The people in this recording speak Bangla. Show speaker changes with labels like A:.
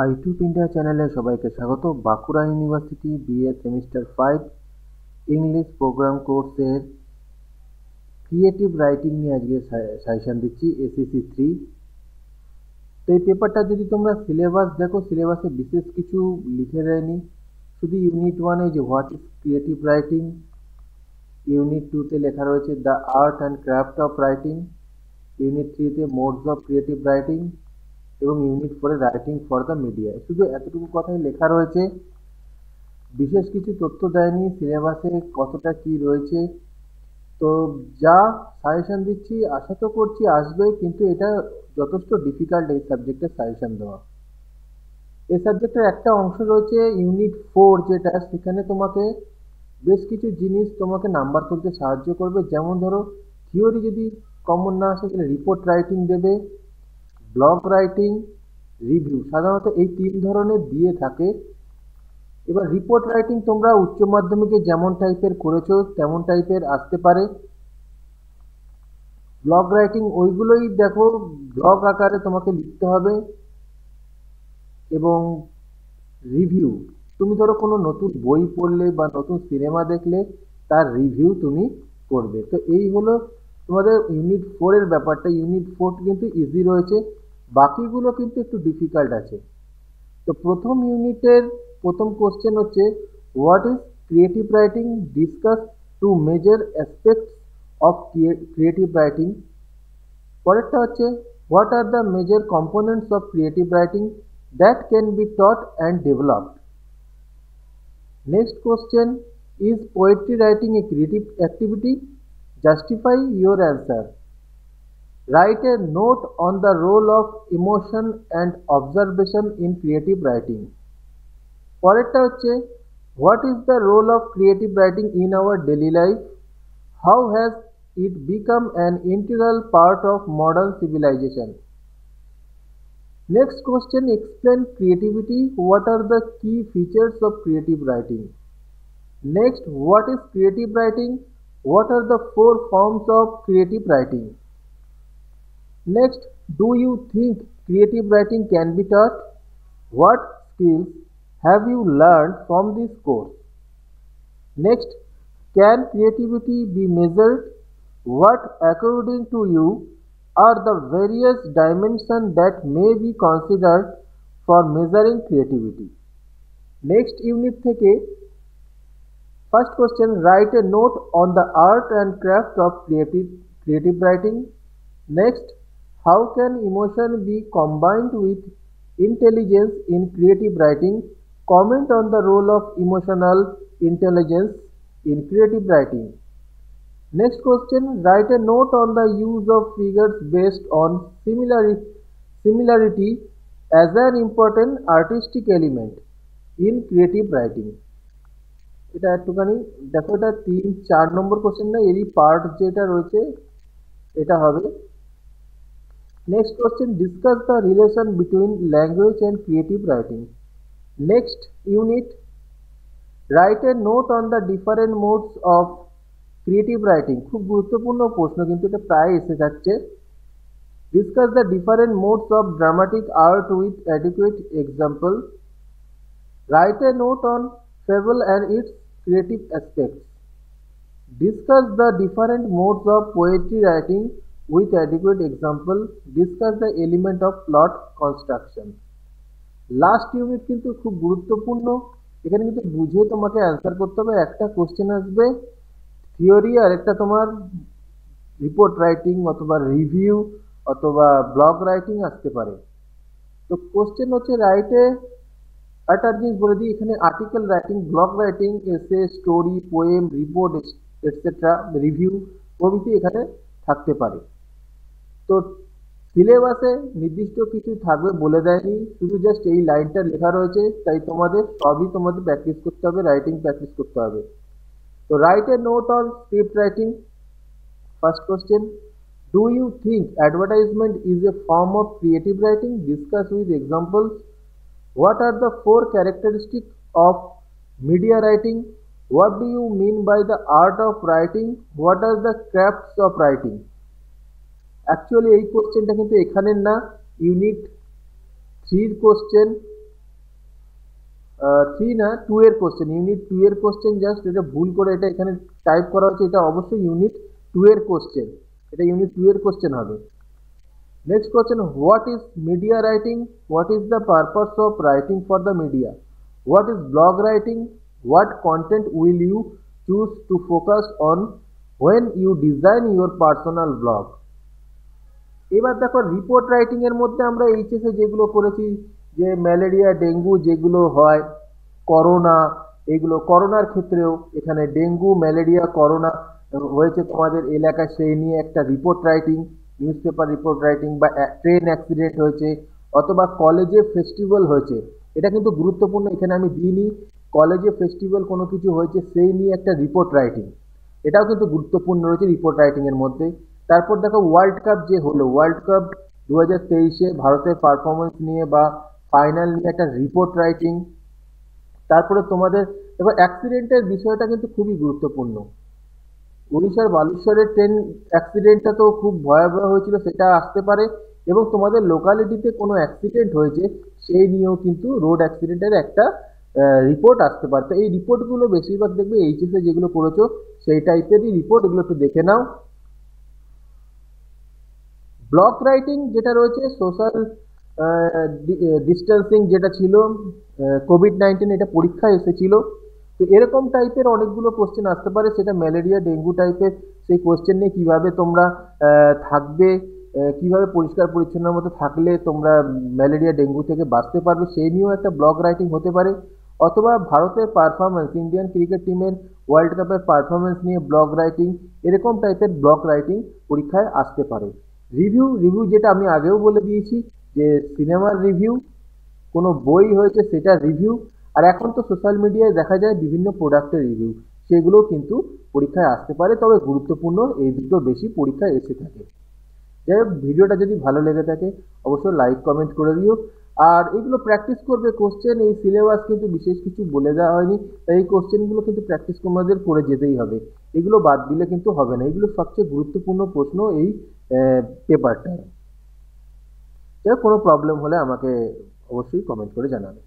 A: আইটিউব ইন্ডিয়া চ্যানেলে সবাইকে স্বাগত। Bankura university BA semester 5 English programme কোর্সের ক্রিয়েটিভ রাইটিং নিয়ে আজকে সাজেশন দিচ্ছি এসএসসি 3। তো এই পেপারটা যদি তোমরা সিলেবাস দেখো, সিলেবাসে বিশেষ কিছু লিখে দেয়নি, শুধু ইউনিট 1-এ যে what is creative writing, unit 2-তে লেখা রয়েছে the art and craft of writing, unit 3-তে মোডস অফ ক্রিয়েটিভ রাইটিং এবং ইউনিট 4-এ রাইটিং ফর দ্য মিডিয়া। শুধু এতটুকু কথাই লেখা রয়েছে, বিশেষ কিছু তথ্য দেয়নি সিলেবাসে কতটা কি রয়েছে। তো যা সাজেশন দিচ্ছি আশা তো করছি আসবে, কিন্তু এটা যথেষ্ট ডিফিকাল্ট এই সাবজেক্টের সাজেশন দেওয়া। এই সাবজেক্টের একটা অংশ রয়েছে ইউনিট 4, যেটা সেখানে তোমাকে বেশ কিছু জিনিস তোমাকে নাম্বার তুলতে সাহায্য করবে। যেমন ধরো, থিওরি যদি কমন না আসে তাহলে রিপোর্ট রাইটিং দেবে, ব্লগ রাইটিং, রিভিউ, সাধারণত এই 3 ধরনের দিয়ে থাকে। এবার রিপোর্ট রাইটিং তোমরা উচ্চ মাধ্যমিকে যেমন টাইপের করেছো তেমন টাইপের আসতে পারে। ব্লগ রাইটিং ওইগুলোই দেখো, ব্লগ আকারে তোমাকে লিখতে হবে। এবং রিভিউ, তুমি ধরো কোনো নতুন বই পড়লে বা নতুন সিনেমা দেখলে তার রিভিউ তুমি করবে। তো এই হলো তোমাদের ইউনিট 4-এর ব্যাপারটা। ইউনিট 4 কিন্তু ইজি রয়েছে, বাকিগুলো কিন্তু একটু ডিফিকাল্ট আছে। তো প্রথম ইউনিটের প্রথম কোশ্চেন হচ্ছে what is creative writing, discuss two major aspects of creative writing. পরেরটা হচ্ছে what are the major components of creative writing that can be taught and developed. Next question, is poetry writing a creative activity? Justify your answer. Write a note on the role of emotion and observation in creative writing. পরেরটা হচ্ছে what is the role of creative writing in our daily life? How has it become an integral part of modern civilization? Next question, explain creativity. What are the key features of creative writing? Next, what is creative writing? What are the 4 forms of creative writing? Next, do you think creative writing can be taught? What skills have you learned from this course? Next, can creativity be measured? What, according to you, are the various dimensions that may be considered for measuring creativity? Next unit থেকে first question, write a note on the art and craft of creative writing. Next, how can emotion be combined with intelligence in creative writing? Comment on the role of emotional intelligence in creative writing. Next question, write a note on the use of figures based on similarity as an important artistic element in creative writing. এটা একটুখানি দেখো, এটা 3-4 নম্বর কোশ্চেন না, এরই পার্ট যেটা রয়েছে এটা হবে। Next question, discuss the relation between language and creative writing. Next unit, write a note on the different modes of creative writing. খুব গুরুত্বপূর্ণ প্রশ্ন, কিন্তু এটা প্রায় এসে যাচ্ছে। Discuss the different modes of dramatic art with adequate example. Write a note on fable and its creative aspects. Discuss the different modes of poetry writing with adequate example. Discuss the element of plot construction. Last unit কিন্তু খুব গুরুত্বপূর্ণ, এখানে কিন্তু বুঝে তোমাকে অ্যান্সার করতে হবে। একটা কোশ্চেন আসবে থিওরি, আর একটা তোমার রিপোর্ট রাইটিং অথবা রিভিউ অথবা ব্লগ রাইটিং আসতে পারে। তো কোশ্চেন হচ্ছে রাইটে, একটা জিনিস বলে দিই, এখানে আর্টিকেল রাইটিং, ব্লগ রাইটিং, এসে, story, poem, report etcetera, review প্রভৃতি এখানে থাকতে পারে। তো সিলেবাসে নির্দিষ্ট কিছু থাকবে বলে দেয়নি, শুধু জাস্ট এই লাইনটা লেখা রয়েছে, তাই তোমাদের সবই তোমাদের প্র্যাকটিস করতে হবে, রাইটিং প্র্যাকটিস করতে হবে। তো write a note on script writing. First question, do you think advertisement is a form of creative writing? Discuss with examples. What are the 4 characteristics of media writing? What do you mean by the art of writing? What are the crafts of writing? Actually এই কোশ্চেনটা কিন্তু এখানের না, ইউনিট 3-র কোশ্চেন। 3 না 2 এর কোশ্চেন, ইউনিট 2 এর কোশ্চেন। জাস্ট এটা ভুল করে এটা এখানে টাইপ করা হচ্ছে, এটা অবশ্যই ইউনিট 2 এর কোশ্চেন, এটা ইউনিট 2 এর কোশ্চেন হবে। Next question, what is media writing? What is the purpose of writing for the media? What is blog writing? What content will you choose to focus on when you design your personal blog? এবার দেখো রিপোর্ট রাইটিং এর মধ্যে আমরা এইচএসে যেগুলো করেছি, যে ম্যালেরিয়া ডেঙ্গু যেগুলো হয়, করোনা, এগুলো করোনার ক্ষেত্রেও এখানে ডেঙ্গু ম্যালেরিয়া করোনা হয়েছে তোমাদের এলাকায়, সেই নিয়ে একটা report writing, news paper report writing, বা ট্রেন অ্যাক্সিডেন্ট হয়েছে অথবা কলেজে ফেস্টিভ্যাল হয়েছে, এটা কিন্তু গুরুত্বপূর্ণ, এখানে আমি দিইনি। কলেজে ফেস্টিভ্যাল কোনো কিছু হয়েছে সেই নিয়ে একটা রিপোর্ট রাইটিং, এটাও কিন্তু গুরুত্বপূর্ণ রয়েছে রিপোর্ট রাইটিং এর মধ্যে। তারপর দেখো ওয়ার্ল্ড কাপ যে হলো, ওয়ার্ল্ড কাপ 2023-এ ভারতের পারফরমেন্স নিয়ে বা ফাইনাল নিয়ে একটা রিপোর্ট রাইটিং। তারপরে তোমাদের এবার অ্যাক্সিডেন্টের বিষয়টা কিন্তু খুবই গুরুত্বপূর্ণ। উড়িষ্যার বালেশ্বরের ট্রেন অ্যাক্সিডেন্টটা তো খুব ভয়াবহ হয়েছিল, সেটা আসতে পারে, এবং তোমাদের লোকালিটিতে কোনো অ্যাক্সিডেন্ট হয়েছে সেই নিয়েও কিন্তু রোড অ্যাক্সিডেন্টের একটা রিপোর্ট আসতে পারে। তো এই রিপোর্টগুলো বেশিরভাগ দেখবে এইচএসে যেগুলো করেছো সেই টাইপেরই রিপোর্ট, এগুলো একটু দেখে নাও। ব্লগ রাইটিং যেটা রয়েছে, সোশ্যাল ডিস্টেন্সিং যেটা ছিল, কোভিড-19 এটা পরীক্ষায় এসেছিল, তো এরকম টাইপের অনেকগুলো কোশ্চেন আসতে পারে, সেটা ম্যালেরিয়া ডেঙ্গু টাইপের সেই কোশ্চেন নিয়ে কিভাবে তোমরা থাকবে, কিভাবে পরিষ্কার পরিচ্ছন্নের মতো থাকলে তোমরা ম্যালেরিয়া ডেঙ্গু থেকে বাঁচতে পারবে, সেই নিয়েও একটা ব্লগ রাইটিং হতে পারে। অথবা ভারতের পারফরমেন্স, ইন্ডিয়ান ক্রিকেট টিমের ওয়ার্ল্ড কাপের পারফরমেন্স নিয়ে ব্লগ রাইটিং, এরকম টাইপের ব্লগ রাইটিং পরীক্ষায় আসতে পারে। রিভিউ, যেটা আমি আগেও বলে দিয়েছি, যে সিনেমার রিভিউ, কোনো বই হয়েছে সেটা রিভিউ, আর এখন তো সোশ্যাল মিডিয়ায় দেখা যায় বিভিন্ন প্রোডাক্টের রিভিউ, সেগুলোও কিন্তু পরীক্ষায় আসতে পারে, তবে গুরুত্বপূর্ণ এই দুটো বেশি পরীক্ষায় এসে থাকে। যাই হোক, ভিডিওটা যদি ভালো লেগে থাকে অবশ্যই লাইক কমেন্ট করে দিও, আর এগুলো প্র্যাকটিস করবে কোশ্চেন, এই সিলেবাস কিন্তু বিশেষ কিছু বলে দেওয়া হয়নি, তাই এই কোশ্চেনগুলো কিন্তু প্র্যাকটিস তোমাদের করে যেতেই হবে, এগুলো বাদ দিলে কিন্তু হবে না, এগুলো সবচেয়ে গুরুত্বপূর্ণ প্রশ্ন এই পেপারটার। যাই হোক, কোনো প্রবলেম হলে আমাকে অবশ্যই কমেন্ট করে জানাবে।